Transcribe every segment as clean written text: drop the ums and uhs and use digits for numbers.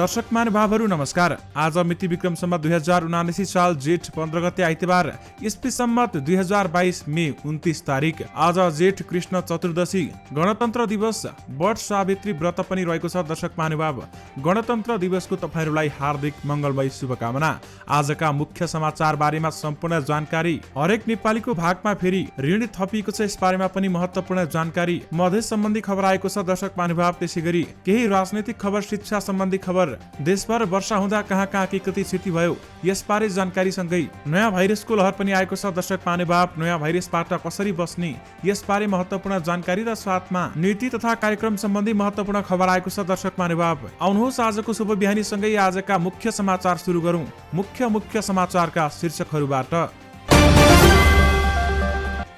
दर्शक महानुभावहरू नमस्कार। आज मिति विक्रम सम्मत 2079 साल जेठ 15 गते आइतबार, ईस्वी सम्मत 2022 मे 29 तारिक। आज जेठ कृष्ण चतुर्दशी, गणतन्त्र दिवस, बट सावित्री व्रत पनि रहेको छ। दर्शक महानुभाव, गणतन्त्र दिवसको तपाईहरुलाई हार्दिक मंगलमय शुभकामना। आजका मुख्य समाचार बारेमा सम्पूर्ण जानकारी, हरेक नेपालीको भागमा फेरि ऋण थपिएको छ, यस बारेमा पनि महत्त्वपूर्ण जानकारी, मधेस सम्बन्धी खबर आएको छ। दर्शक महानुभाव, त्यसैगरी केही राजनैतिक खबर, शिक्षा सम्बन्धी खबर, देशभर वर्षा हुँदा कहाँ कहाँ के कति क्षति भयो, यसबारे जानकारी सँगै नयाँ भाइरसको लहर पनि आएको छ। दर्शक महानुभाव, नयाँ भाइरसबाट कसरी बस्ने, यसबारे महत्त्वपूर्ण जानकारी र साथमा नीति तथा कार्यक्रम सम्बन्धी महत्त्वपूर्ण खबर आएको छ। दर्शक महानुभाव, आउनुहोस् आजको शुभ बिहानी सँगै आजका मुख्य समाचार सुरु गरौँ। मुख्य समाचारका शीर्षकहरूबाट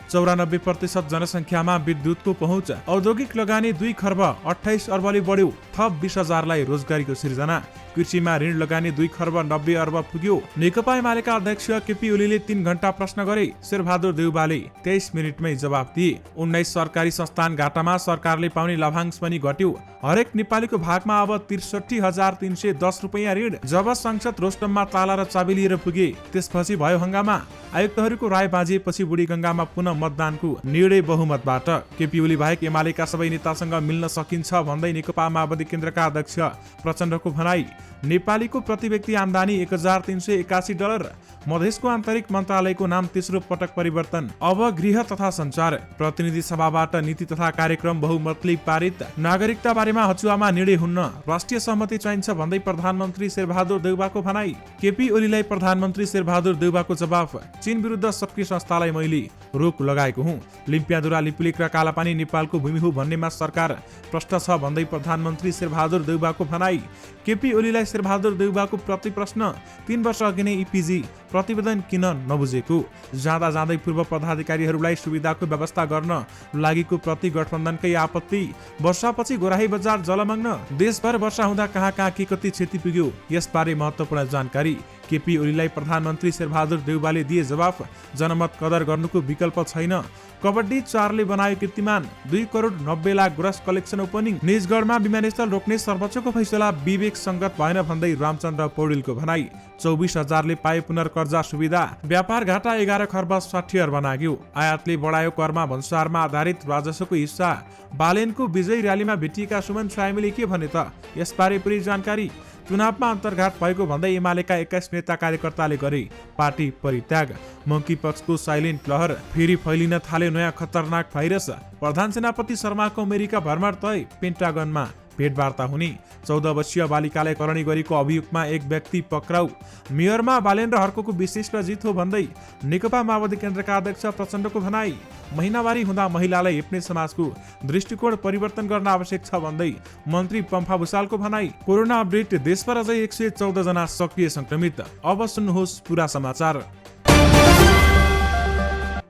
94% जनसङ्ख्यामा विद्युतको पहुँच, औद्योगिक लगानी 2 खर्ब 28 अर्बले बढ्यो, थप 20,000लाई रोजगारीको सिर्जना, कृषिमा ऋण लगानी 2 खर्ब 90 अर्ब पुग्यो। नेकपा एमालेका अध्यक्ष केपी ओलीले 3 घण्टा प्रश्न गरे, शेरबहादुर देउवाले 23 मिनेटमै जवाफ दिए। 19 सरकारी संस्थान घाटामा, सरकारले पाउने लाभांश पनि घट्यो। हरेक नेपालीको भागमा अब 63,310 रुपैयाँ ऋण। जब सांसद रोस्टममा ताला र चाबी लिएर पुगे, त्यसपछि भयो हंगामा। आयुक्तहरूको राय बाजिएपछि बुढी गंगामा पुनः मतदानको निर्णय बहुमतबाट। केपी ओली बाहेक एमालेका सबै नेतासँग मिल्न सकिन्छ भन्दै नेकपा माओवादी केन्द्रका अध्यक्ष प्रचण्डको भनाई। नेपालीको प्रति व्यक्ति आमदानी $1,381। मधेसको आन्तरिक मन्त्रालयको नाम तेस्रो पटक परिवर्तन। अब गृह तथा संचार, प्रतिनिधि सभाबाट नीति तथा कार्यक्रम बहुमतले पारित। नागरिकता बारेमा हचुवामा निर्णय हुन्न, राष्ट्रिय सहमति चाहिन्छ भन्दै प्रधानमन्त्री शेरबहादुर देउवाको भनाई। केपी ओलीलाई प्रधानमन्त्री शेरबहादुर देउवाको जवाफ, चीन विरुद्ध सबकी संस्थालाई मैले रोक लगाएको हुँ। लिम्पियाधुरा, लिपुलेक र कालापानी नेपालको भूमि हो भन्नेमा सरकार प्रष्ट छ भन्दै प्रधानमन्त्री शेरबहादुर देउवाको भनाई। केपी ओलीलाई शेरबहादुर देउवाको प्रति प्रश्न, 3 वर्ष अघि नै इपिजी प्रतिवेदन किन नबुझेको, जाँदा जाँदै पूर्व पदाधिकारीहरूलाई सुविधाको व्यवस्था गर्न लागेको प्रति गठबन्धनकै आपत्ति, वर्षापछि गोराही बजार जलमग्न, देशभर वर्षा हुँदा कहाँ कहाँ के कति क्षति पुग्यो, यसबारे महत्त्वपूर्ण जानकारी। केपी ओलीलाई प्रधानमन्त्री शेरबहादुर देउवाले दिए जवाफ, जनमत कदर गर्नुको विकल्प छैन। कबड्डी 4ले बनायो कीर्तिमान, 2 crore 90 lakh gross collection opening. निजगढमा विमानस्थल रोक्ने सर्वोच्चको फैसला विवेक संगत भएन भन्दै रामचन्द्र पौडेलको भनाई। 24,000ले पाए पुनर्कर्जा सुविधा, व्यापार घाटा 11 खर्ब 60 अर्ब नाग्यो। आयातले बढायो करमा, भन्सारमा आधारित राजस्वको हिस्सा। बालेनको विजयी र्यालीमा भेटिएका सुमन सायमीले के भने त, यसबारे पूरै जानकारी। चुनावमा अन्तर्घात भएको भन्दै एमालेका 21 नेता कार्यकर्ताले गरे पार्टी परित्याग। मंकी पक्षको साइलेन्ट लहर, फेरि फैलिन थाल्यो नयाँ खतरनाक भाइरस। प्रधान सेनापति शर्माको अमेरिका भ्रमण तय, पेन्टागनमा भेटवार्ता हुने। 14 वर्षीय बालिकालाई करणी गरेको अभियोगमा एक व्यक्ति पक्राउ। मेयरमा बालेन्द्र हर्कोको विशेष जित हो भन्दै नेकपा माओवादी केन्द्रका अध्यक्ष प्रचण्डको भनाई। महिनावारी हुँदा महिलालाई हेप्ने समाजको दृष्टिकोण परिवर्तन गर्न आवश्यक छ भन्दै मन्त्री पम्फा भुसालको भनाई। कोरोना अपडेट, देशभर अझै 114 जना सक्रिय संक्रमित। अब सुन्नुहोस् पुरा समाचार।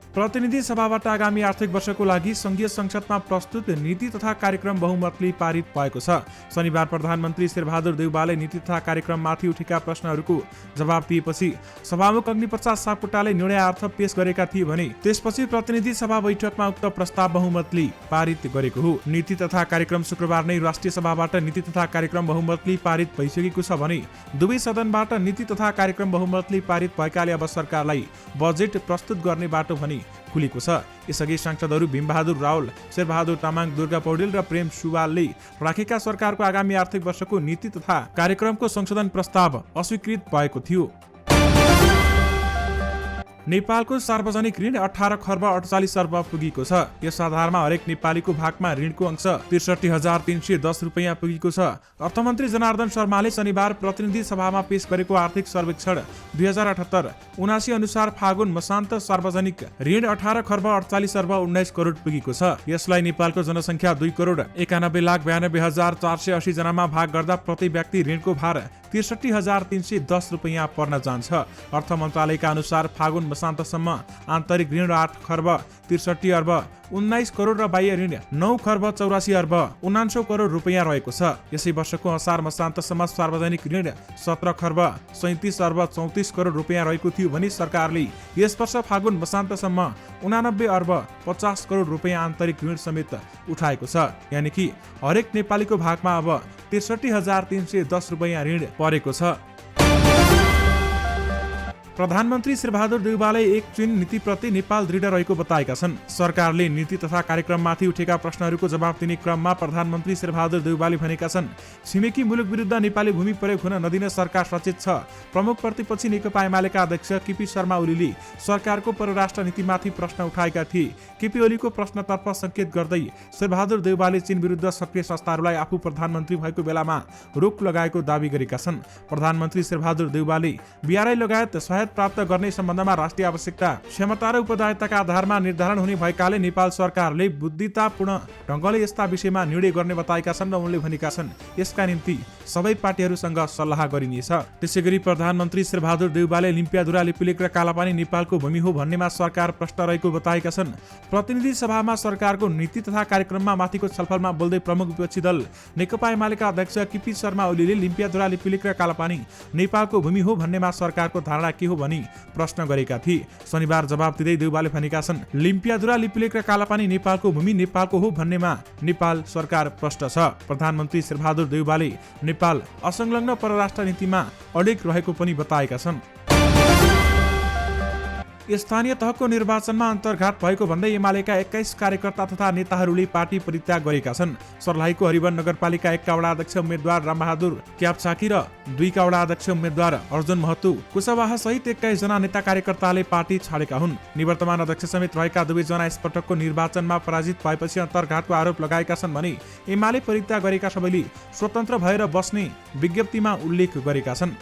प्रतिनिधि सभाबाट आगामी आर्थिक वर्षको लागि संघीय संसदमा प्रस्तुत नीति तथा कार्यक्रम बहुमतले पारित भएको छ। शनिबार प्रधानमन्त्री शेरबहादुर देउवाले नीति तथा कार्यक्रममाथि उठेका प्रश्नहरूको जवाब दिएपछि सभामुख अग्निप्रसाद सापकोटाले निर्णयार्थ पेश गरेका थिए भने त्यसपछि प्रतिनिधि सभा बैठकमा उक्त प्रस्ताव बहुमतले पारित गरेको हो। नीति तथा कार्यक्रम शुक्रबार नै राष्ट्रिय सभाबाट नीति तथा कार्यक्रम बहुमतले पारित भइसकेको छ भने दुवै सदनबाट नीति तथा कार्यक्रम बहुमतले पारित भएकाले अब सरकारलाई बजेट प्रस्तुत गर्ने बाटो भने खुलेको छ। यसअघि सांसदहरू भीमबहादुर रावल, शेरबहादुर तामाङ, दुर्गा पौडेल र प्रेम सुवालले राखेका सरकारको आगामी आर्थिक वर्षको नीति तथा कार्यक्रमको संशोधन प्रस्ताव अस्वीकृत भएको थियो। नेपालको सार्वजनिक ऋण 18 खर्ब 48 अर्ब पुगेको छ। यस आधारमा हरेक नेपालीको भागमा ऋणको अंश 63,310 रुपैयाँ पुगेको छ। अर्थमन्त्री जनार्दन शर्माले शनिबार प्रतिनिधि सभामा पेश गरेको आर्थिक सर्वेक्षण 2078-79 अनुसार फागुन मसान्त सार्वजनिक ऋण 18 खर्ब 48 अर्ब 19 करोड पुगेको छ। यसलाई नेपालको जनसङ्ख्या 2 करोड 91,92,480 जनामा भाग गर्दा प्रति व्यक्ति ऋणको भार 63,310 रुपैयाँ पर्न जान्छ। अर्थ मन्त्रालयका अनुसार फागुन मसान्तसम्म आन्तरिक ऋण 8 खर्ब 63 अर्ब 19 करोड र बाह्य ऋण 9 खर्ब 84 अर्ब 79 करोड रुपैयाँ रहेको छ। यसै वर्षको असार मसान्तसम्म सार्वजनिक ऋण 17 खर्ब 37 अर्ब 34 करोड रुपैयाँ रहेको थियो भने सरकारले यस वर्ष फागुन मसान्तसम्म 89 अर्ब 50 करोड रुपैयाँ आन्तरिक ऋण समेत उठाएको छ। यानि कि हरेक नेपालीको भागमा अब ६३,३10 रुपैयाँ ऋण परेको छ। प्रधानमन्त्री शेरबहादुर देउवाले एक चीन नीतिप्रति नेपाल दृढ रहेको बताएका छन्। सरकारले नीति तथा कार्यक्रममाथि उठेका प्रश्नहरूको जवाब दिने क्रममा प्रधानमन्त्री शेरबहादुर देउवाले भनेका छन्, छिमेकी मुलुक विरुद्ध नेपाली भूमि प्रयोग हुन नदिन सरकार सचेत छ। प्रमुख प्रतिपक्षी नेकपा एमालेका अध्यक्ष केपी शर्मा ओलीले सरकारको परराष्ट्र नीतिमाथि प्रश्न उठाएका थिए। केपी ओलीको प्रश्नतर्फ संकेत गर्दै शेरबहादुर देउवाले चीन विरुद्ध सक्रिय संस्थाहरूलाई आफू प्रधानमन्त्री भएको बेलामा रोक लगाएको दावी गरेका छन्। प्रधानमन्त्री शेरबहादुर देउवाले बीआरआई लगायत सहायता प्राप्त गर्ने सम्बन्धमा राष्ट्रिय आवश्यकता, क्षमता र उपदायिताका आधारमा निर्धारण हुने भएकाले नेपाल सरकारले बुद्धितापूर्ण ढङ्गले यस्ता विषयमा निर्णय गर्ने बताएका छन् र उनले भनेका छन् यसका निम्ति सबै पार्टीहरूसँग सल्लाह गरिनेछ। त्यसैगरी प्रधानमन्त्री शेरबहादुर देउवाले लिम्पियाधुरा लिपुलेक र कालापानी नेपालको भूमि हो भन्नेमा सरकार प्रश्न रहेको बताएका छन्। प्रतिनिधि सभामा सरकारको नीति तथा कार्यक्रममा माथिको छलफलमा बोल्दै प्रमुख विपक्षी दल नेकपा एमालेका अध्यक्ष केपी शर्मा ओलीले लिम्पियाधुरा लिपुलेक र कालापानी नेपालको भूमि हो भन्नेमा सरकारको धारणा के हो भनी प्रश्न गरेका थिए। शनिबार जवाब दिँदै देउवाले भनेका छन्, लिम्पियाधुरा लिपुलेक र कालापानी नेपालको भूमि नेपालको हो भन्नेमा नेपाल सरकार प्रष्ट छ। प्रधानमन्त्री शेरबहादुर देउवाले नेपाल असंलग्न परराष्ट्र नीतिमा अडिग रहेको पनि बताएका छन्। स्थानीय तहको निर्वाचनमा अन्तर्घात भएको भन्दै एमालेका 21 कार्यकर्ता तथा नेताहरूले पार्टी परित्याग गरेका छन्। सर्लाहीको हरिवन नगरपालिका 1 का वडा अध्यक्ष उम्मेद्वार रामबहादुर क्याप्साकी र 2 का वडा अध्यक्ष उम्मेद्वार अर्जुन महतो कुशवाहा सहित 21 जना नेता कार्यकर्ताले पार्टी छाडेका हुन्। निवर्तमान अध्यक्ष समेत रहेका 2 जना यसपटकको निर्वाचनमा पराजित भएपछि अन्तर्घातको आरोप लगाएका छन् भने एमाले परित्याग गरेका सबैले स्वतन्त्र भएर बस्ने विज्ञप्तिमा उल्लेख गरेका छन्।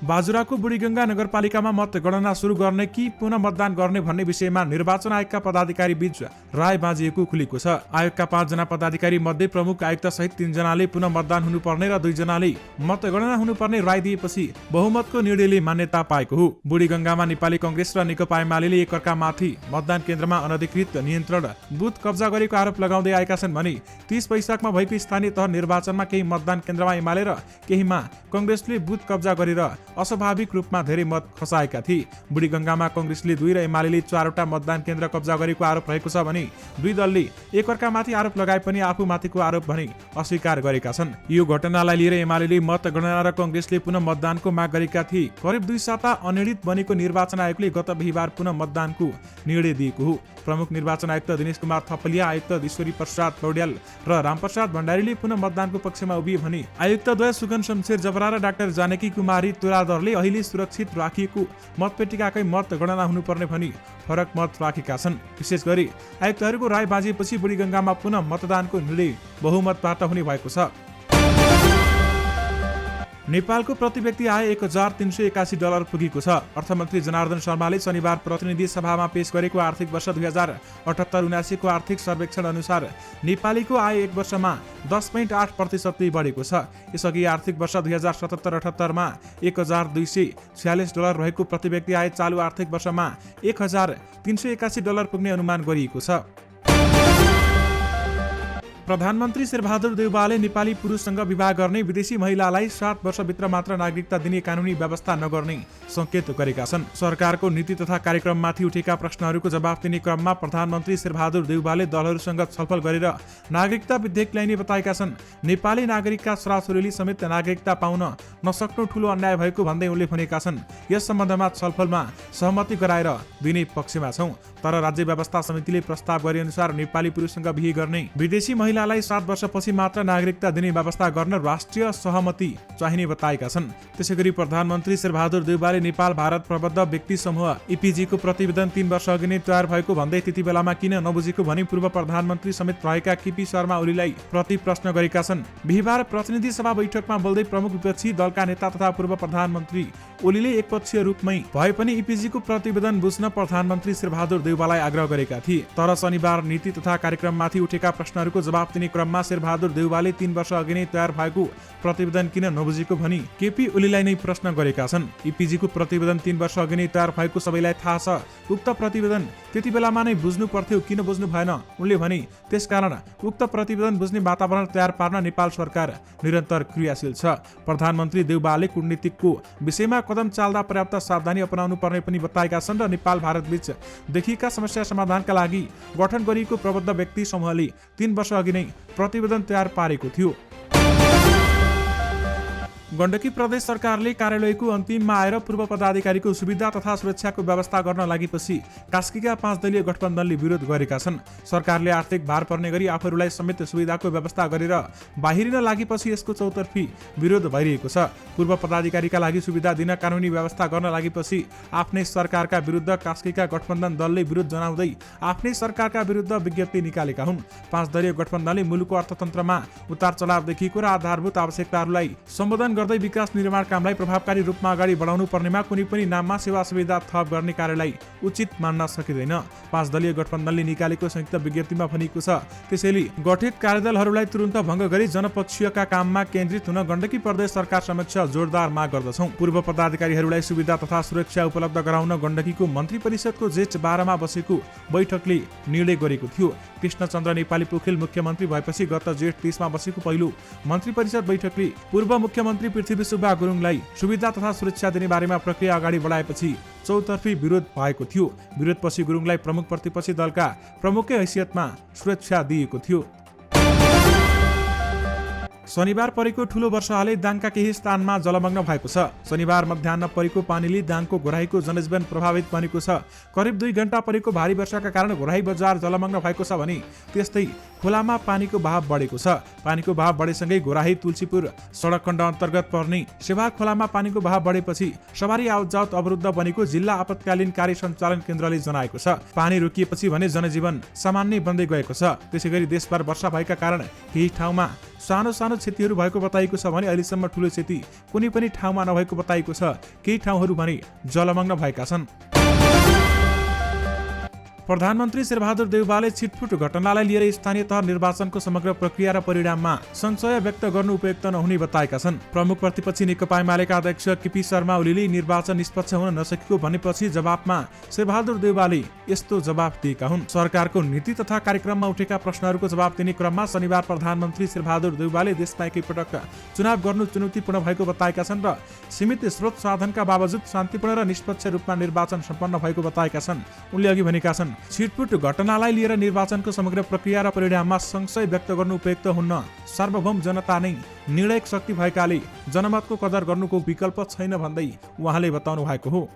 बाजुराको बुढीगंगा नगरपालिकामा मतगणना सुरु गर्ने कि पुनः मतदान गर्ने भन्ने विषयमा निर्वाचन आयोगका पदाधिकारी बीच राय बाँझिएको खुलेको छ। आयोगका 5 जना पदाधिकारी मध्ये प्रमुख आयुक्त सहित 3 जनाले पुनः मतदान हुनुपर्ने र 2 जनाले मतगणना हुनुपर्ने राय दिएपछि बहुमतको निर्णयले मान्यता पाएको हो। बुढीगंगामा नेपाली कांग्रेस र नेकपा एमालेले एकअर्कामाथि मतदान केन्द्रमा अनधिकृत नियन्त्रण बुथ कब्जा गरेको आरोप लगाउँदै आएका छन् भने 30 वैशाखमा भएको स्थानीय तह निर्वाचनमा केही मतदान केन्द्रमा एमाले र केहीमा कांग्रेसले बुथ कब्जा गरेर अस्वाभाविक रूपमा धेरै मत खसाएका थिए। बुढीगंगामा कांग्रेसले 2 र एमालेले 4 वटा मतदान केन्द्र कब्जा गरेको आरोप रहेको छ भने 2 दलले एकअर्कामाथि आरोप लगाए पनि आफूमाथिको आरोप भने अस्वीकार गरेका छन्। यो घटनालाई लिएर एमालेले मतगणना र कांग्रेसले पुनः मतदानको माग गरेका थिए। करिब 2 साता अनिर्णित बनेको निर्वाचन आयोगले गत बिहीबार पुनः मतदानको निर्णय दिएको हो। प्रमुख निर्वाचन आयुक्त दिनेश कुमार थपलिया, आयुक्त ईश्वरी प्रसाद पौड्याल र रामप्रसाद भण्डारीले पुनः मतदानको पक्षमा उभिए भने आयुक्तद्वय सुगन शमशेर जबरा र डाक्टर जानकी कुमारी तुरादरले अहिले सुरक्षित राखिएको मतपेटिकाकै मतगणना हुनुपर्ने भनी फरक मत राखेका छन्। विशेष गरी आयुक्तहरूको राय बाँझिएपछि बुढीगंगामा पुनः मतदानको निर्णय बहुमतबाट हुने भएको छ। नेपालको प्रति व्यक्ति आय $1,381 पुगेको छ। अर्थमन्त्री जनार्दन शर्माले शनिबार प्रतिनिधि सभामा पेश गरेको आर्थिक वर्ष 2078-79 को आर्थिक सर्वेक्षण अनुसार नेपालीको आय एक वर्षमा 10.8% बढेको छ। यसअघि आर्थिक वर्ष 2077-78 मा $1,246 रहेको प्रति व्यक्ति आय चालु आर्थिक वर्षमा $1,381 पुग्ने अनुमान गरिएको छ। प्रधानमन्त्री शेरबहादुर देउवाले नेपाली पुरुषसँग विवाह गर्ने विदेशी महिलालाई 7 वर्षभित्र मात्र नागरिकता दिने कानुनी व्यवस्था नगर्ने संकेत गरेका छन्। सरकारको नीति तथा कार्यक्रममाथि उठेका प्रश्नहरूको जवाफ दिने क्रममा प्रधानमन्त्री शेरबहादुर देउवाले दलहरूसँग छलफल गरेर नागरिकता विधेयक ल्याइने बताएका छन्। नेपाली नागरिकका छोराछोरीले समेत नागरिकता पाउन नसक्नु ठूलो अन्याय भएको भन्दै उनले भनेका छन्, यस सम्बन्धमा छलफलमा सहमति गराएर दिने पक्षमा छौं, तर राज्य व्यवस्था समितिले प्रस्ताव गरे अनुसार नेपाली पुरुषसँग बिहे गर्ने विदेशी महिलालाई 7 वर्षपछि मात्र नागरिकता दिने व्यवस्था गर्न राष्ट्रिय सहमति चाहिने बताएका छन्। त्यसैगरी प्रधानमन्त्री शेरबहादुर देउवाले नेपाल भारत प्रबद्ध व्यक्ति समूह इपिजी को प्रतिवेदन 3 वर्ष अघि नै तयार भएको भन्दै त्यति बेलामा किन नबुझेको भनी पूर्व प्रधानमन्त्री समेत रहेका केपी शर्मा ओलीलाई प्रति प्रश्न गरेका छन्। बिहीबार प्रतिनिधि सभा बैठकमा बोल्दै प्रमुख विपक्षी दलका नेता तथा पूर्व प्रधानमन्त्री ओलीले एकपक्षीय रूपमै भए पनि इपिजी को प्रतिवेदन बुझ्न प्रधानमन्त्री शेरबहादुर देउवालाई आग्रह गरेका थिए। तर शनिबार नीति तथा कार्यक्रममाथि उठेका प्रश्नहरूको जवाफ दिने क्रममा शेरबहादुर देउवाले 3 वर्ष अघि नै तयार भएको प्रतिवेदन किन नबुझेको भनी केपी ओलीलाई नै प्रश्न गरेका छन्। इपिजी को प्रतिवेदन 3 वर्ष अघि नै तयार भएको सबैलाई थाहा छ। उक्त प्रतिवेदन त्यति बेलामा नै बुझ्नु पर्थ्यो, किन बुझ्नु भएन उनले भने। त्यसकारण उक्त प्रतिवेदन बुझ्ने वातावरण तयार पार्न नेपाल सरकार निरन्तर क्रियाशील छ। प्रधानमन्त्री देउवाले कूटनीतिको विषयमा कदम चाल्दा पर्याप्त सावधानी अपनाउनु पर्ने पनि बताएका छन् र नेपाल भारत बीच देखिएका समस्या समाधानका लागि गठन गरिएको प्रबद्ध व्यक्ति समूहले 3 वर्ष अघि नै प्रतिवेदन तयार पारेको थियो। गण्डकी प्रदेश सरकारले कार्यालयको अन्तिममा आएर पूर्व पदाधिकारीको सुविधा तथा सुरक्षाको व्यवस्था गर्न लागेपछि कास्कीका 5 दलीय गठबन्धनले विरोध गरेका छन्। सरकारले आर्थिक भार पर्ने गरी आफूहरूलाई समेत सुविधाको व्यवस्था गरेर बाहिरिन लागेपछि यसको चौतर्फी विरोध भइरहेको छ। पूर्व पदाधिकारीका लागि सुविधा दिन कानुनी व्यवस्था गर्न लागेपछि आफ्नै सरकारका विरुद्ध कास्कीका गठबन्धन दलले विरोध जनाउँदै आफ्नै सरकारका विरुद्ध विज्ञप्ति निकालेका हुन्। 5 दलीय गठबन्धनले मुलुकको अर्थतन्त्रमा उतार चढाव देखिएको र आधारभूत आवश्यकताहरूलाई सम्बोधन गर्दै विकास निर्माण कामलाई प्रभावकारी रूपमा अगाडि बढाउनु पर्नेमा कुनै पनि नाममा सेवा सुविधा थप गर्ने कार्यलाई उचित मान्न सकिँदैन। 5 दलीय गठबन्धनले निकालेको संयुक्त विज्ञप्तिमा भनिएको छ, त्यसैले गठित कार्यदलहरूलाई तुरुन्त भङ्ग गरी जनपक्षीयका काममा केन्द्रित हुन गण्डकी प्रदेश सरकार समक्ष जोरदार माग गर्दछौँ। पूर्व पदाधिकारीहरूलाई सुविधा तथा सुरक्षा उपलब्ध गराउन गण्डकीको मन्त्री परिषदको जेठ 12 मा बसेको बैठकले निर्णय गरेको थियो। कृष्णचन्द्र नेपाली पोखरेल मुख्यमन्त्री भएपछि गत जेठ 30 मा बसेको पहिलो मन्त्री परिषद बैठकले पूर्व मुख्यमन्त्री पृथ्वी सुब्बा गुरुङलाई सुविधा तथा सुरक्षा दिने बारेमा प्रक्रिया अगाडि बढाएपछि चौतर्फी विरोध भएको थियो। विरोधपछि गुरुङलाई प्रमुख प्रतिपक्षी दलका प्रमुखकै हैसियतमा सुरक्षा दिएको थियो। शनिबार परेको ठूलो वर्षाले दाङका केही स्थानमा जलमग्न भएको छ। शनिबार मध्याह्न परेको पानीले दाङको घोराईको जनजीवन प्रभावित बनेको छ। करिब 2 घण्टा परेको भारी वर्षाका कारण घोराई बजार जलमग्न भएको छ भने त्यस्तै खोलामा पानीको बहाव बढेको छ। पानीको बहाव बढेसँगै घोराई तुलसीपुर सडक खण्ड अन्तर्गत पर्ने सेवा खोलामा पानीको बहाव बढेपछि सवारी आवतजावत अवरुद्ध बनेको जिल्ला आपतकालीन कार्य सञ्चालन केन्द्रले जनाएको छ। पानी रोकिएपछि भने जनजीवन सामान्य बन्दै गएको छ। त्यसैगरी देशभर वर्षा भएका कारण केही ठाउँमा सानो सानो क्षतिहरू भएको बताइएको छ भने अहिलेसम्म ठूलो क्षति कुनै पनि ठाउँमा नभएको बताइएको छ। केही ठाउँहरू भने जलमग्न भएका छन्। प्रधानमन्त्री शेरबहादुर देउवाले छिटफुट घटनालाई लिएर स्थानीय तह निर्वाचनको समग्र प्रक्रिया र परिणाममा संशय व्यक्त गर्नु उपयुक्त नहुने बताएका छन्। प्रमुख प्रतिपक्षी नेकपा एमालेका अध्यक्ष केपी शर्मा ओलीले निर्वाचन निष्पक्ष हुन नसकेको भनेपछि जवाफमा शेरबहादुर देउवाले यस्तो जवाफ दिएका हुन्। सरकारको नीति तथा कार्यक्रममा उठेका प्रश्नहरूको जवाफ दिने क्रममा शनिबार प्रधानमन्त्री शेरबहादुर देउवाले देशमा एकैपटक चुनाव गर्नु चुनौतीपूर्ण भएको बताएका छन् र सीमित स्रोत साधनका बावजुद शान्तिपूर्ण र निष्पक्ष रूपमा निर्वाचन सम्पन्न भएको बताएका छन्। उनले अघि भनेका छन्, छिटपुट घटनालाई लिएर निर्वाचनको समग्र प्रक्रिया र परिणाममा संशय व्यक्त गर्नु उपयुक्त हुन्न। सार्वभौम जनता नै निर्णायक शक्ति भएकाले जनमतको कदर गर्नुको विकल्प छैन भन्दै उहाँले बताउनु भएको हो।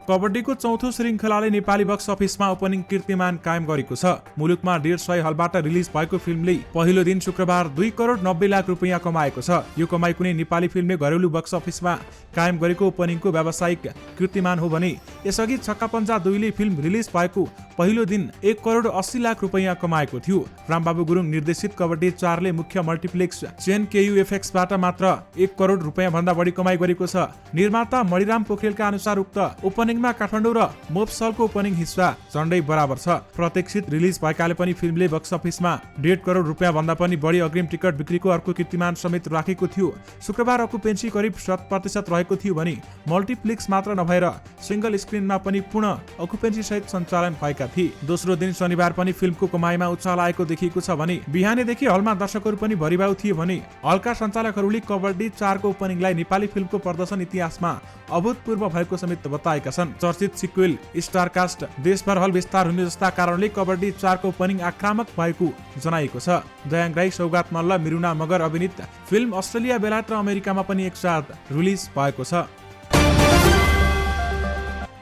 कबड्डीको चौथो श्रृङ्खलाले नेपाली बक्स अफिसमा ओपनिङ कीर्तिमान कायम गरेको छ। मुलुकमा 150 हलबाट रिलिज भएको फिल्मले पहिलो दिन शुक्रबार 2 करोड 90 लाख रुपैयाँ कमाएको छ। यो कमाई कुनै नेपाली फिल्मले घरेलु बक्स अफिसमा कायम गरेको ओपनिङको व्यावसायिक कीर्तिमान हो भने यसअघि छक्का पञ्जा 2 ले फिल्म रिलिज भएको पहिलो दिन 1 करोड 80 लाख रुपैयाँ कमाएको थियो। रामबाबु गुरुङ निर्देशित कबड्डी 4 ले मुख्य मल्टिप्लेक्स चेन केयुएफएक्सबाट मात्र 1 करोड रुपैयाँ भन्दा बढी कमाई गरेको छ। निर्माता मणिराम पोखरेलका अनुसार उक्त ओपनिङमा काठमाडौँ र मोपसलको ओपनिङ हिस्सा झण्डै बराबर छ। प्रतीक्षित रिलिज भएकाले पनि फिल्मले बक्स अफिसमा 1.5 करोड रुपैयाँ भन्दा पनि बढी अग्रिम टिकट बिक्रीको अर्को कीर्तिमान समेत राखेको थियो। शुक्रबार अकुपेन्सी करिब 100% रहेको थियो भने मल्टिप्लेक्स मात्र नभएर सिंगल स्क्रिनमा पनि पूर्ण अकुपेन्सी सहित सञ्चालन भएका थिए। दोस्रो दिन शनिबार पनि फिल्मको कमाईमा उछाल आएको देखिएको छ भने बिहानैदेखि हलमा दर्शकहरू पनि भरिभाउ थिए भने हलका सञ्चालकहरूले कबड्डी 4 को ओपनिङलाई नेपाली फिल्मको प्रदर्शन इतिहासमा अभूतपूर्व भएको समेत बताएका छन्। चर्चित सिक्वेल स्टारकास्ट देशभर हल विस्तार हुने जस्ता कारणले कबड्डी 4 को ओपनिङ आक्रामक भएको जनाइएको छ। दयाङ राई, सौगात मल्ल, मिरुना मगर अभिनीत फिल्म अस्ट्रेलिया, बेलायत र अमेरिकामा पनि एकसाथ रिलिज भएको छ।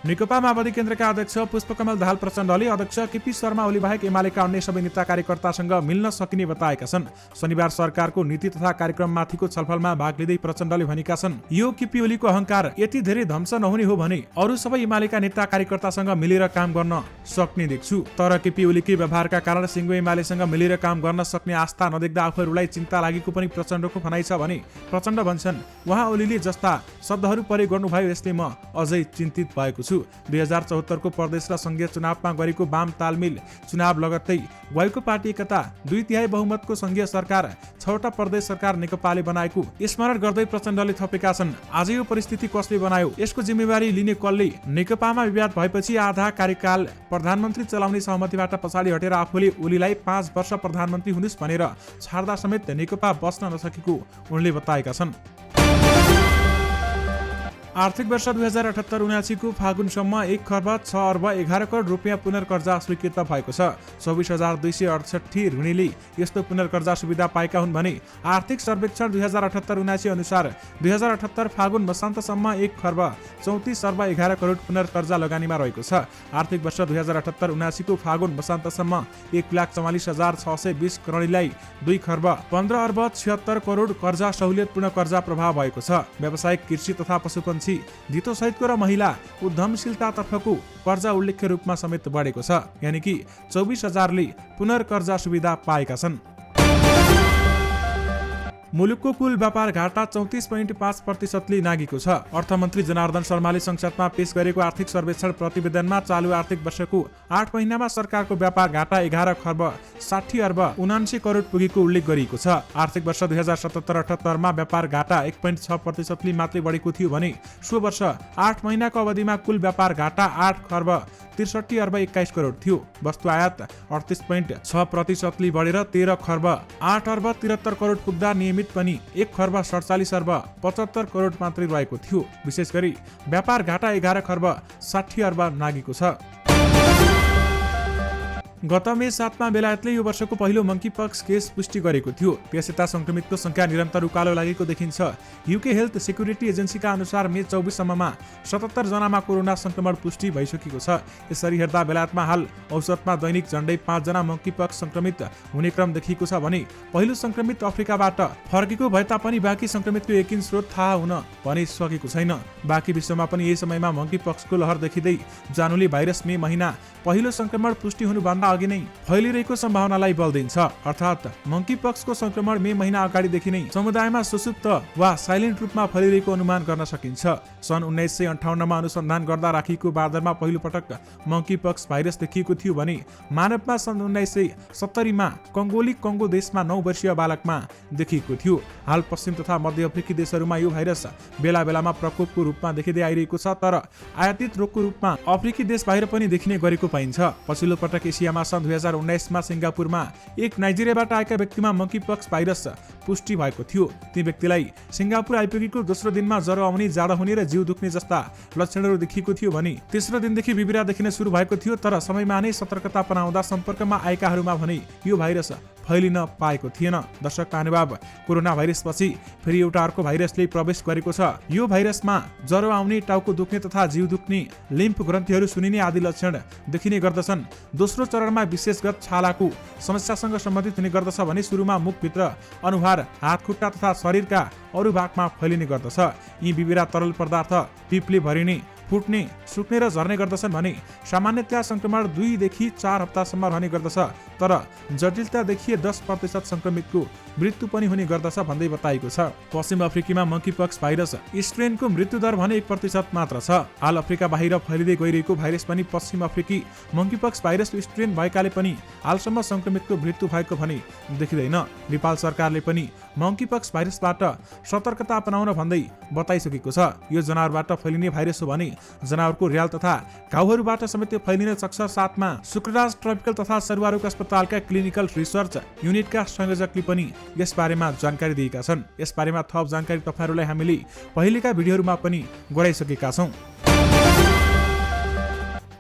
नेकपा माओवादी केन्द्रका अध्यक्ष पुष्पकमल दाहाल प्रचण्डले अध्यक्ष केपी शर्मा ओली बाहेक एमालेका अन्य सबै नेता कार्यकर्तासँग मिल्न सकिने बताएका छन्। शनिबार सरकारको नीति तथा कार्यक्रममाथिको छलफलमा भाग लिँदै प्रचण्डले भनेका छन्, यो केपी ओलीको अहंकार यति धेरै ध्वंस नहुने हो भने अरू सबै एमालेका नेता कार्यकर्तासँग मिलेर काम गर्न सक्ने देख्छु। तर केपी ओलीकै व्यवहारका कारण सिंगो एमालेसँग मिलेर काम गर्न सक्ने आस्था नदेख्दा आफूहरूलाई चिन्ता लागेको पनि प्रचण्डको भनाइ छ भने प्रचण्ड भन्छन्, उहाँ ओलीले जस्ता शब्दहरू प्रयोग गर्नुभयो यसले म अझै चिन्तित भएको छु। 2074 को प्रदेश र संघीय चुनावमा गरेको वाम तालमेल चुनाव लगत्तै गएको पार्टी एकता 2/3 बहुमतको संघीय सरकार 6वटा प्रदेश सरकार नेकपाले बनाएको स्मरण गर्दै प्रचण्डले थपेका छन्, आज यो परिस्थिति कसले बनायो, यसको जिम्मेवारी लिने कसले? नेकपामा विवाद भएपछि आधा कार्यकाल प्रधानमन्त्री चलाउने सहमतिबाट पछाडि हटेर आफूले ओलीलाई 5 वर्ष प्रधानमन्त्री हुनुस् भनेर छाड्दा समेत नेकपा बस्न नसकेको उनले बताएका छन्। आर्थिक वर्ष 2078-79 को फागुनसम्म 1,06,11 करोड रुपियाँ पुनर्कर्जा स्वीकृत भएको छ। 24,268 ऋणीले यस्तो पुनर्कर्जा सुविधा पाएका हुन् भने आर्थिक सर्वेक्षण 2078-79 अनुसार 2078 फागुन मसान्तसम्म 1,34,11 करोड पुनर्कर्जा लगानीमा रहेको छ। आर्थिक वर्ष 2078-79 को फागुन मसान्तसम्म 1,44,620 करोडलाई 2,15,76 करोड कर्जा सहुलियतपूर्ण कर्जा प्रभाव भएको छ। व्यावसायिक, कृषि तथा पशुपन्छी, धितो सहितको र महिला उद्यमशीलतातर्फको कर्जा उल्लेख्य रूपमा समेत बढेको छ। यानि कि 24,000ले पुनर्कर्जा सुविधा पाएका छन्। मुलुकको कुल व्यापार घाटा 34.5% नागेको छ। अर्थमन्त्री जनार्दन शर्माले संसदमा पेश गरेको आर्थिक सर्वेक्षण प्रतिवेदनमा चालु आर्थिक वर्षको 8 महिनामा सरकारको व्यापार घाटा 11,60,79 करोड पुगेको उल्लेख गरिएको छ। आर्थिक वर्ष 2077-78 मा व्यापार घाटा 1.6%ले मात्रै बढेको थियो भने सो वर्ष 8 महिनाको अवधिमा कुल व्यापार घाटा 8,63,21 करोड थियो। वस्तु आयात 38.6%ले बढेर 13,08,73 करोड पुग्दा नियमित पनि 1,47,75 करोड मात्रै रहेको थियो। विशेष गरी व्यापार घाटा 11,60,00,000 नागेको छ। गत मे 7 मा बेलायतले यो वर्षको पहिलो मंकीपक्स केस पुष्टि गरेको थियो। त्यसयता संक्रमितको संख्या निरन्तर उकालो लागेको देखिन्छ। युके हेल्थ सेक्युरिटी एजेन्सीका अनुसार मे 24 सम्ममा 77 जनामा कोरोना संक्रमण पुष्टि भइसकेको छ। यसरी हेर्दा बेलायतमा हाल औसतमा दैनिक झण्डै 5 जना मंकीपक्स संक्रमित हुने क्रम देखिएको छ भने पहिलो संक्रमित अफ्रिकाबाट फर्केको भए तापनि बाँकी संक्रमितको यकिन स्रोत थाहा हुन पनि सकेको छैन। बाँकी विश्वमा पनि यही समयमा मंकीपक्सको लहर देखिँदै जानुले भाइरस मे महिना पहिलो संक्रमण पुष्टि हुनुभन्दा अघि नै फैलिरहेको सम्भावनालाई बल दिन्छ। अर्थात् मंकीपक्सको संक्रमण मे महिना अगाडिदेखि नै समुदायमा सुसुप्त वा साइलेन्ट रूपमा फैलिरहेको अनुमान गर्न सकिन्छ। सन् 1958 मा अनुसन्धान गर्दा राखिएको बाँदरमा पहिलो पटक मंकीपक्स भाइरस देखिएको थियो भने मानवमा सन् 1970 मा कङ्गो देशमा 9 वर्षीय बालकमा देखिएको थियो। हाल पश्चिम तथा मध्य अफ्रिकी देशहरूमा यो भाइरस बेला बेलामा प्रकोपको रूपमा देखिँदै आइरहेको छ, तर आयातित रोगको रूपमा अफ्रिकी देश बाहिर पनि देखिने गरेको पाइन्छ। पछिल्लो पटक एसियामा सन् 2019 मा सिङ्गापुरमा एक नाइजेरियाबाट आएका व्यक्तिमा मंकीपक्स भाइरस पुष्टि भएको थियो। ती व्यक्तिलाई सिङ्गापुर आइपुगेको दोस्रो दिनमा ज्वरो आउने, जाडो हुने र जिउ दुख्ने जस्ता लक्षणहरू देखिएको थियो भने तेस्रो दिनदेखि बिबिरा देखिन सुरु भएको थियो। तर समयमा नै सतर्कता अपनाउँदा सम्पर्कमा आएकाहरूमा भने यो भाइरस फैलिन पाएको थिएन। दर्शक महानुभाव, कोरोना भाइरसपछि फेरि एउटा अर्को भाइरसले प्रवेश गरेको छ। यो भाइरसमा ज्वरो आउने, टाउको दुख्ने तथा जिउ दुख्ने, लिम्फ ग्रन्थीहरू सुनिने आदि लक्षण देखिने गर्दछन्। दोस्रो चरणमा विशेषगत छालाको समस्यासँग सम्बन्धित हुने गर्दछ भने सुरुमा मुखभित्र, अनुहार, हात खुट्टा तथा शरीरका अरू भागमा फैलिने गर्दछ। यी बिबिरा तरल पदार्थ पिपले भरिने, फुट्ने, सुक्ने र झर्ने गर्दछन् भने सामान्यतया संक्रमण 2 देखि 4 हप्तासम्म रहने गर्दछ, तर जटिलता देखिए 10% संक्रमितको मृत्यु पनि हुने गर्दछ भन्दै बताइएको छ। पश्चिम अफ्रिकीमा मंकीपक्स भाइरस स्ट्रेनको मृत्यु दर भने 1% मात्र छ। हाल अफ्रिका बाहिर फैलिँदै गइरहेको भाइरस पनि पश्चिम अफ्रिकी मंकीपक्स भाइरस स्ट्रेन भएकाले पनि हालसम्म संक्रमितको मृत्यु भएको भने देखिँदैन। नेपाल सरकारले पनि मंकीपक्स भाइरसबाट सतर्कता अपनाउन भन्दै बताइसकेको छ। यो जनावरबाट फैलिने भाइरस हो भने जनावरको र्याल तथा घाउहरूबाट समेत फैलिन सक्छ। साथमा शुक्रराज ट्रपिकल तथा सरुवारोग अस्पतालका क्लिनिकल रिसर्च युनिटका संयोजकले पनि यस बारेमा जानकारी दिएका छन्। यस बारेमा थप जानकारी तपाईहरुलाई हामीले पहिलेका भिडियोहरुमा पनि गराइसकेका छौं।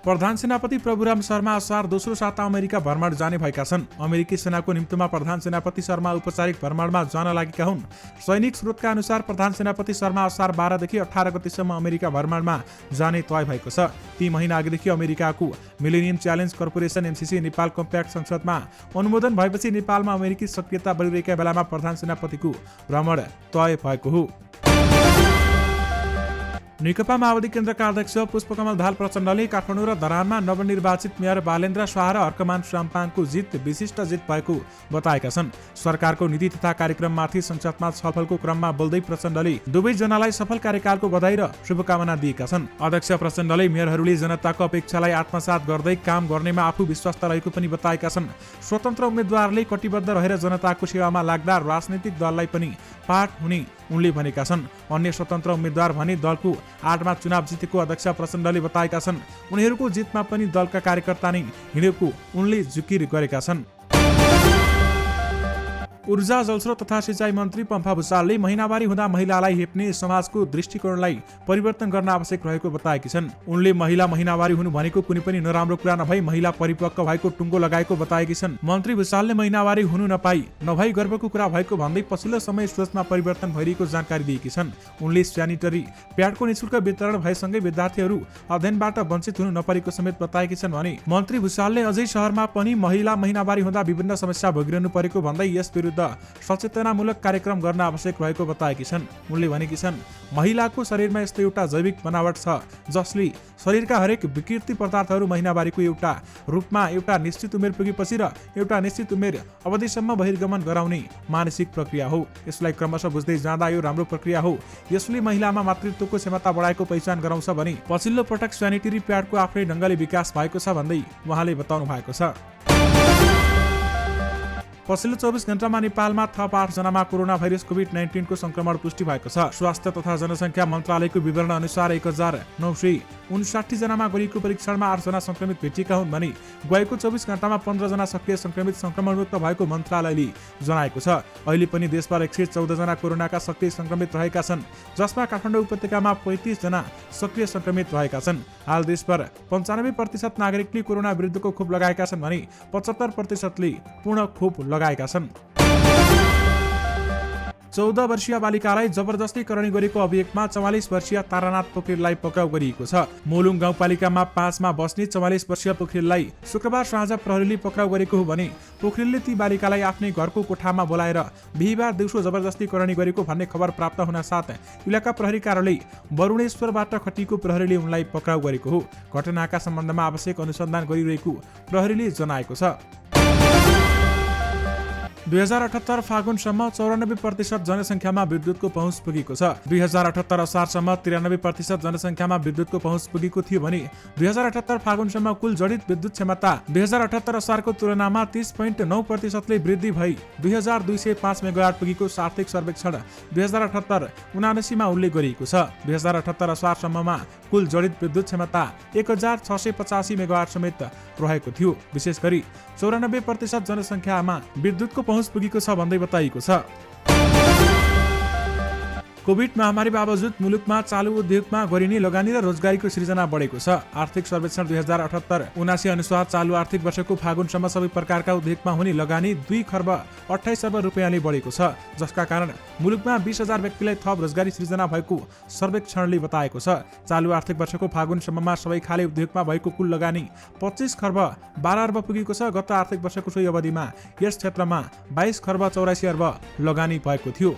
प्रधान सेनापति प्रभुराम शर्मा असार दोस्रो साता अमेरिका भ्रमण जाने भएका छन्। अमेरिकी सेनाको निम्तिमा प्रधान सेनापति शर्मा औपचारिक भ्रमणमा जान लागेका हुन्। सैनिक स्रोतका अनुसार प्रधान सेनापति शर्मा असार 12 देखि 18 गतेसम्म अमेरिका भ्रमणमा जाने तय भएको छ। 3 महिना अघिदेखि अमेरिकाको millennium challenge corporation MCC Nepal compact संसदमा अनुमोदन भएपछि नेपालमा अमेरिकी सक्रियता बढिरहेका बेलामा प्रधान सेनापतिको भ्रमण तय भएको हो। नेकपा माओवादी केन्द्रका अध्यक्ष पुष्पकमल दाहाल प्रचण्डले काठमाडौँ र धरानमा नवनिर्वाचित मेयर बालेन्द्र शाह र हर्कमान साम्पाङको जित विशिष्ट जित भएको बताएका छन्। सरकारको नीति तथा कार्यक्रममाथि संसदमा छलफलको क्रममा बोल्दै प्रचण्डले दुवैजनालाई सफल कार्यकालको बधाई र शुभकामना दिएका छन्। अध्यक्ष प्रचण्डले मेयरहरूले जनताको अपेक्षालाई आत्मसात गर्दै काम गर्नेमा आफू विश्वस्त रहेको पनि बताएका छन्। स्वतन्त्र उम्मेद्वारले कटिबद्ध रहेर जनताको सेवामा लाग्दा राजनीतिक दललाई पनि पाठ हुने उनले भनेका छन्। अन्य स्वतन्त्र उम्मेद्वार भने दलको 8मा चुनाव जितेको अध्यक्ष प्रचण्डले बताएका छन्। उनीहरूको जितमा पनि दलका कार्यकर्ता नै हिँडेको उनले जिकिर गरेका छन्। ऊर्जा जलस्रोत तथा सिँचाइ मन्त्री पम्फा भुसालले महिनावारी हुँदा महिलालाई हेप्ने समाजको दृष्टिकोणलाई परिवर्तन गर्न आवश्यक रहेको बताएकी छन्। उनले महिनावारी हुनु भनेको कुनै पनि नराम्रो कुरा नभई महिला परिपक्व भएको टुङ्गो लगाएको बताएकी छन्। मन्त्री भुसालले महिनावारी हुनु नभई गर्वको कुरा भएको भन्दै पछिल्लो समय सोचमा परिवर्तन भइरहेको जानकारी दिएकी छन्। उनले स्यानिटरी प्याडको निशुल्क वितरण भएसँगै विद्यार्थीहरू अध्ययनबाट वञ्चित हुनु नपरेको समेत बताएकी छन् भने मन्त्री भुसालले अझै शहरमा पनि महिला महिनावारी हुँदा विभिन्न समस्या भोगिरहनु परेको भन्दै यस विरुद्ध सचेतनामूलक कार्यक्रम गर्न आवश्यक रहेको बताएकी छन्। उनले भनेकी छन्, महिलाको शरीरमा यस्तो एउटा जैविक बनावट छ जसले शरीरका हरेक विकृति पदार्थहरू महिनावारीको एउटा रूपमा एउटा निश्चित उमेर पुगेपछि र एउटा निश्चित उमेर अवधिसम्म बहिर्गमन गराउने मानसिक प्रक्रिया हो। यसलाई क्रमशः बुझ्दै जाँदा यो राम्रो प्रक्रिया हो। यसले महिलामा मातृत्वको क्षमता बढाएको पहिचान गराउँछ भने पछिल्लो पटक स्यानिटरी प्याडको आफ्नै ढङ्गले विकास भएको छ भन्दै उहाँले बताउनु भएको छ। पछिल्लो 24 घण्टामा नेपालमा थप 8 जनामा कोरोना भाइरस कोभिड-19 को संक्रमण पुष्टि भएको छ। स्वास्थ्य तथा जनसङ्ख्या मन्त्रालयको विवरण अनुसार 1959 जनामा गरिएको परीक्षणमा 8 जना संक्रमित भेटिएका हुन् भने गएको 24 घण्टामा 15 जना सक्रिय संक्रमित संक्रमणमुक्त भएको मन्त्रालयले जनाएको छ। अहिले पनि देशभर 114 जना कोरोनाका सक्रिय संक्रमित रहेका छन्, जसमा काठमाडौँ उपत्यकामा 35 जना सक्रिय संक्रमित रहेका छन्। हाल देशभर 95% नागरिकले कोरोना विरुद्धको खोप लगाएका छन् भने 75%ले पूर्ण खोप लगाएका छन्। 14 वर्षीय बालिकालाई जबरजस्ती करणी गरेको अभियोगमा 44 वर्षीय तारानाथ पोखरेललाई पक्राउ गरिएको छ। मोलुङ गाउँपालिकामा 5 मा बस्ने 44 वर्षीय पोखरेललाई शुक्रबार साँझ प्रहरीले पक्राउ गरेको हो भने पोखरेलले ती बालिकालाई आफ्नै घरको कोठामा बोलाएर बिहीबार दिउँसो जबरजस्ती करणी गरेको भन्ने खबर प्राप्त हुन साथ इलाका प्रहरी कार्यालय वरुणेश्वरबाट खटिएको प्रहरीले उनलाई पक्राउ गरेको हो। घटनाका सम्बन्धमा आवश्यक अनुसन्धान गरिरहेको प्रहरीले जनाएको छ। 2078 फागुनसम्म 94% जनसङ्ख्यामा विद्युतको पहुँच पुगेको छ। 2078 असारसम्म 93% जनसङ्ख्यामा विद्युतको पहुँच पुगेको थियो भने 2078 फागुनसम्म कुल जडित विद्युत क्षमता 2078 असारको तुलनामा 30.9%ले वृद्धि भई 2205 मेगावाट पुगेको सार्थिक सर्वेक्षण 2078-79 मा उल्लेख गरिएको छ। 2078 असारसम्ममा कुल जडित विद्युत क्षमता 1685 मेगावाट समेत रहेको थियो। विशेष गरी 94% जनसङ्ख्यामा विद्युतको पहुँच पुगेको छ भन्दै बताइएको छ। कोभिड महामारी बावजुद मुलुकमा चालु उद्योगमा गरिने लगानी र रोजगारीको सृजना बढेको छ। आर्थिक सर्वेक्षण 2078-79 अनुसार चालु आर्थिक वर्षको फागुनसम्म सबै प्रकारका उद्योगमा हुने लगानी 2 खर्ब 28 अर्ब रुपियाँले बढेको छ, जसका कारण मुलुकमा 20,000 व्यक्तिलाई थप रोजगारी सृजना भएको सर्वेक्षणले बताएको छ। चालु आर्थिक वर्षको फागुनसम्ममा सबै खाले उद्योगमा भएको कुल लगानी 25 खर्ब 12 अर्ब पुगेको छ। गत आर्थिक वर्षको सोही अवधिमा यस क्षेत्रमा 22 खर्ब 84 अर्ब लगानी भएको थियो।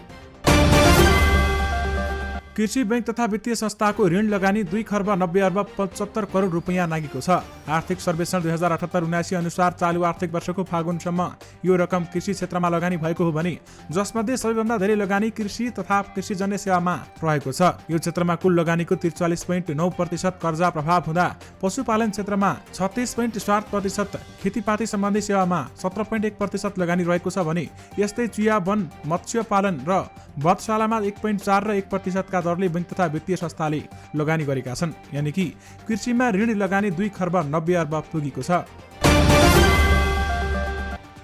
कृषि बैंक तथा वित्तीय संस्थाको ऋण लगानी 2 खर्ब 90 अर्ब 75 करोड रुपियाँ नागेको छ। आर्थिक सर्वेक्षण 2078-79 अनुसार चालु आर्थिक वर्षको फागुनसम्म यो रकम कृषि क्षेत्रमा लगानी भएको हो भने जसमध्ये सबैभन्दा धेरै लगानी कृषि तथा कृषिजन्य सेवामा रहेको छ। यो क्षेत्रमा कुल लगानीको 43.9% कर्जा प्रभाव हुँदा पशुपालन क्षेत्रमा 36.7%, खेतीपाती सम्बन्धी सेवामा 17.1% लगानी रहेको छ भने यस्तै चिया, वन, मत्स्य पालन र वधशालामा 1.4 र 1% का दरले बैंक तथा वित्तीय संस्थाले लगानी गरेका छन्। यानि कि कृषिमा ऋण लगानी 2 खर्ब 90 अर्ब पुगेको छ।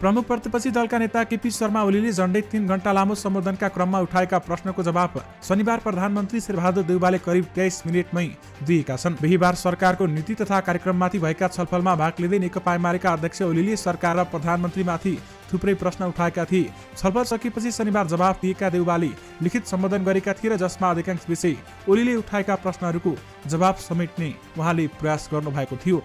प्रमुख प्रतिपक्षी दलका नेता केपी शर्मा ओलीले झण्डै 3 घण्टा लामो सम्बोधनका क्रममा उठाएका प्रश्नको जवाफ शनिबार प्रधानमन्त्री शेरबहादुर देउवाले करिब 23 मिनेटमै दिएका छन्। बिहीबार सरकारको नीति तथा कार्यक्रममाथि भएका छलफलमा भाग लिँदै नेकपा एमालेका अध्यक्ष ओलीले सरकार र प्रधानमन्त्रीमाथि थुप्रै प्रश्न उठाएका थिए। छलफल सकिएपछि शनिबार जवाफ दिएका देउवाले लिखित सम्बोधन गरेका थिए र जसमा अधिकांश विषय ओलीले उठाएका प्रश्नहरूको जवाफ समेट्ने उहाँले प्रयास गर्नुभएको थियो।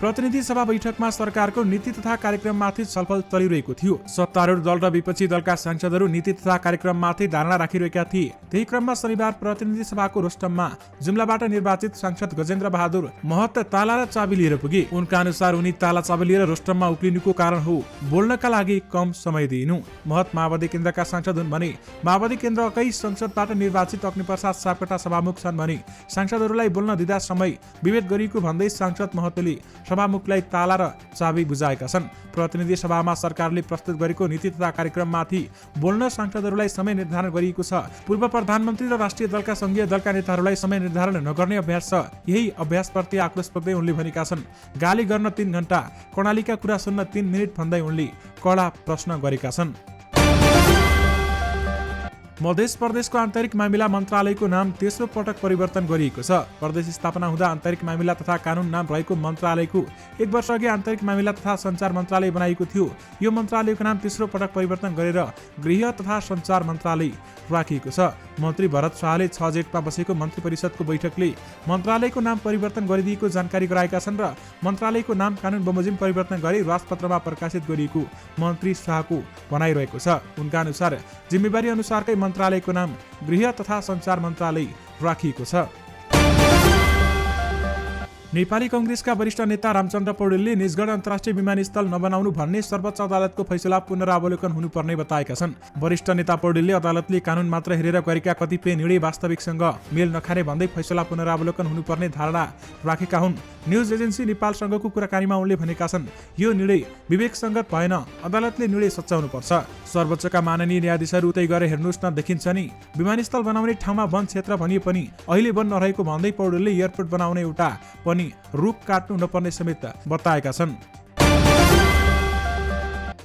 प्रतिनिधि सभा बैठकमा सरकारको नीति तथा कार्यक्रममाथि छलफल चलिरहेको थियो। सत्तारूढ दल र विपक्षी दलका सांसदहरू नीति तथा कार्यक्रममाथि धारणा राखिरहेका थिए। त्यही क्रममा शनिबार प्रतिनिधि सभाको रोस्टममा जुम्लाबाट निर्वाचित सांसद गजेन्द्र बहादुर महत ताला र चाबी लिएर पुगे। उनका अनुसार उनी ताला चाबी लिएर रोस्टममा उक्लिनुको कारण हो बोल्नका लागि कम समय दिइनु। महत माओवादी केन्द्रका सांसद हुन् भने माओवादी केन्द्रकै संसदबाट निर्वाचित अग्निप्रसाद सापकोटा सभामुख छन् भने सांसदहरूलाई बोल्न दिँदा समय विभेद गरिएको भन्दै सांसद महतले सभामुखलाई ताला र चाबी बुझाएका छन्। प्रतिनिधि सभामा सरकारले प्रस्तुत गरेको नीति तथा कार्यक्रममाथि बोल्न सांसदहरूलाई समय निर्धारण गरिएको छ। पूर्व प्रधानमन्त्री र राष्ट्रिय दलका संघीय दलका नेताहरूलाई समय निर्धारण नगर्ने अभ्यास छ। यही अभ्यासप्रति आक्रोश पोख्दै उनले भनेका छन्, गाली गर्न 3 घण्टा, कर्णालीका कुरा सुन्न 3 मिनेट भन्दै उनले कडा प्रश्न गरेका छन्। मध्य प्रदेशको आन्तरिक मामिला मन्त्रालयको नाम तेस्रो पटक परिवर्तन गरिएको छ। प्रदेश स्थापना हुँदा आन्तरिक मामिला तथा कानुन नाम रहेको मन्त्रालयको 1 वर्ष अघि आन्तरिक मामिला तथा सञ्चार मन्त्रालय बनाएको थियो। यो मन्त्रालयको नाम तेस्रो पटक परिवर्तन गरेर गृह तथा सञ्चार मन्त्रालय राखिएको छ। मन्त्री भरत शाहले 6 जेठमा बसेको मन्त्री परिषदको बैठकले मन्त्रालयको नाम परिवर्तन गरिदिएको जानकारी गराएका छन् र मन्त्रालयको नाम कानुन बमोजिम परिवर्तन गरी राजपत्रमा प्रकाशित गरिएको मन्त्री शाहको भनाइरहेको छ। उनका अनुसार जिम्मेवारी अनुसारकै मन्त्रालयको नाम गृह तथा सञ्चार मन्त्रालय राखिएको छ। नेपाली कांग्रेसका वरिष्ठ नेता रामचन्द्र पौडेलले निजगढ अन्तर्राष्ट्रिय विमानस्थल नबनाउनु भन्ने सर्वोच्च अदालतको फैसला पुनरावलोकन हुनुपर्ने बताएका छन्। वरिष्ठ नेता पौडेलले अदालतले कानुन मात्र हेरेर गरेका कतिपय निर्णय वास्तविकसँग मेल नखाने भन्दै फैसला पुनरावलोकन हुनुपर्ने धारणा राखेका हुन्। न्युज एजेन्सी नेपालसँगको कुराकानीमा उनले भनेका छन्, यो निर्णय विवेकसङ्गत भएन, अदालतले निर्णय सच्याउनुपर्छ। सर्वोच्चका माननीय न्यायाधीशहरू उतै गएर हेर्नुहोस् न, देखिन्छ नि विमानस्थल बनाउने ठाउँमा वन क्षेत्र भनिए पनि अहिले वन नरहेको भन्दै पौडेलले एयरपोर्ट बनाउने एउटा पनि रुख काट्नु नपर्ने समेत बताएका छन्।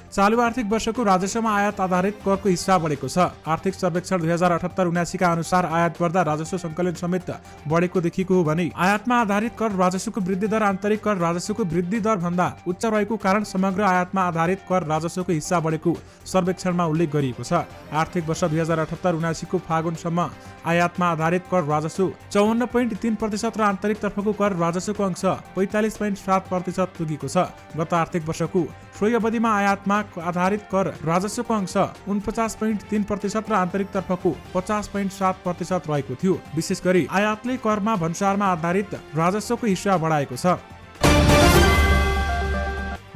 चालु आर्थिक वर्षको राजस्वमा आयात आधारित करको हिस्सा बढेको छ। आर्थिक सर्वेक्षण 2078-79 का अनुसार आयात बढ्दा राजस्व सङ्कलन समेत बढेको देखिएको हो भने आयातमा आधारित कर राजस्वको वृद्धि दर आन्तरिक कर राजस्वको वृद्धि दर भन्दा उच्च रहेको कारण समग्र आयातमा आधारित कर राजस्वको हिस्सा बढेको सर्वेक्षणमा उल्लेख गरिएको छ। आर्थिक वर्ष 2078-79 को फागुनसम्म आयातमा आधारित कर राजस्व 54.3% र आन्तरिक तर्फको कर राजस्वको अंश 45.7% पुगेको छ। गत आर्थिक वर्षको सोही अवधिमा आयातमा आधारित कर राजस्वको अंश 49.3% र आन्तरिक तर्फको 50.7% रहेको थियो। विशेष गरी आयातले करमा भन्सारमा आधारित राजस्वको हिस्सा बढाएको छ।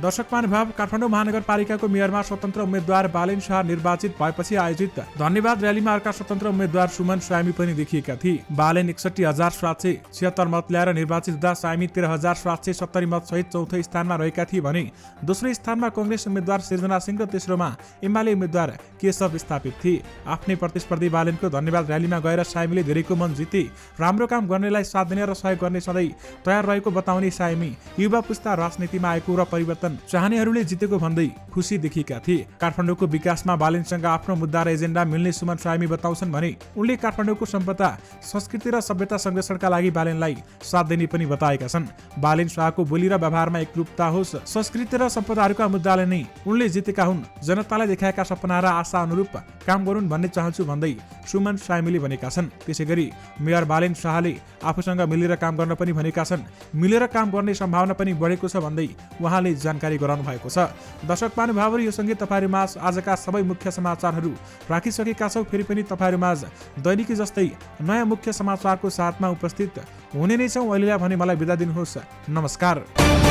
दर्शक महानुभाव, काठमाडौँ महानगरपालिकाको मेयरमा स्वतन्त्र उम्मेद्वार बालेन शाह निर्वाचित भएपछि आयोजित धन्यवाद रयालीमा अर्का स्वतन्त्र उम्मेद्वार सुमन स्वामी पनि देखिएका थिए। बालेन 61,776 मत ल्याएर निर्वाचित हुँदा स्वामी 13,770 मत सहित चौथो स्थानमा रहेका थिए भने दोस्रो स्थानमा कांग्रेस उम्मेद्वार सृजना सिंह र तेस्रोमा एमाले उम्मेद्वार केशव स्थापित थिए। आफ्नै प्रतिस्पर्धी बालेनको धन्यवाद रयालीमा गएर साइमीले धेरैको मन जिते। राम्रो काम गर्नेलाई साथ दिने र सहयोग गर्ने सधैँ तयार रहेको बताउने साइमी युवा पुस्ता राजनीतिमा आएको र परिवर्तन चाहनेहरूले जितेको भन्दै खुसी देखिएका थिए। काठमाडौँको विकासमा बालेनसँग आफ्नो मुद्दा र एजेन्डा मिल्ने सुमन स्वामी बताउँछन् भने उनले काठमाडौँको सम्पदा, संस्कृति र सभ्यता संरक्षणका लागि बालेनलाई साथ दिने पनि बताएका छन्। बालेन शाहको बोली र व्यवहारमा एकरूपता होस्, संस्कृति र सम्पदाहरूका मुद्दाले नै उनले जितेका हुन्। जनतालाई देखाएका सपना र आशा अनुरूप काम गरून् भन्ने चाहन्छु भन्दै सुमन स्वामीले भनेका छन्। त्यसैगरी मेयर बालेन शाहले आफूसँग मिलेर काम गर्न पनि भनेका छन्। मिलेर काम गर्ने सम्भावना पनि बढेको छ भन्दै उहाँले जानकारी गराउनु भएको छ। दर्शक महानुभावहरू, यो सँगै तपाईँहरूमाझ आजका सबै मुख्य समाचारहरू राखिसकेका छौँ। फेरि पनि तपाईँहरूमाझ दैनिकी जस्तै नयाँ मुख्य समाचारको साथमा उपस्थित हुने नै छौँ। अहिलेलाई भने मलाई बिदा दिनुहोस्। नमस्कार।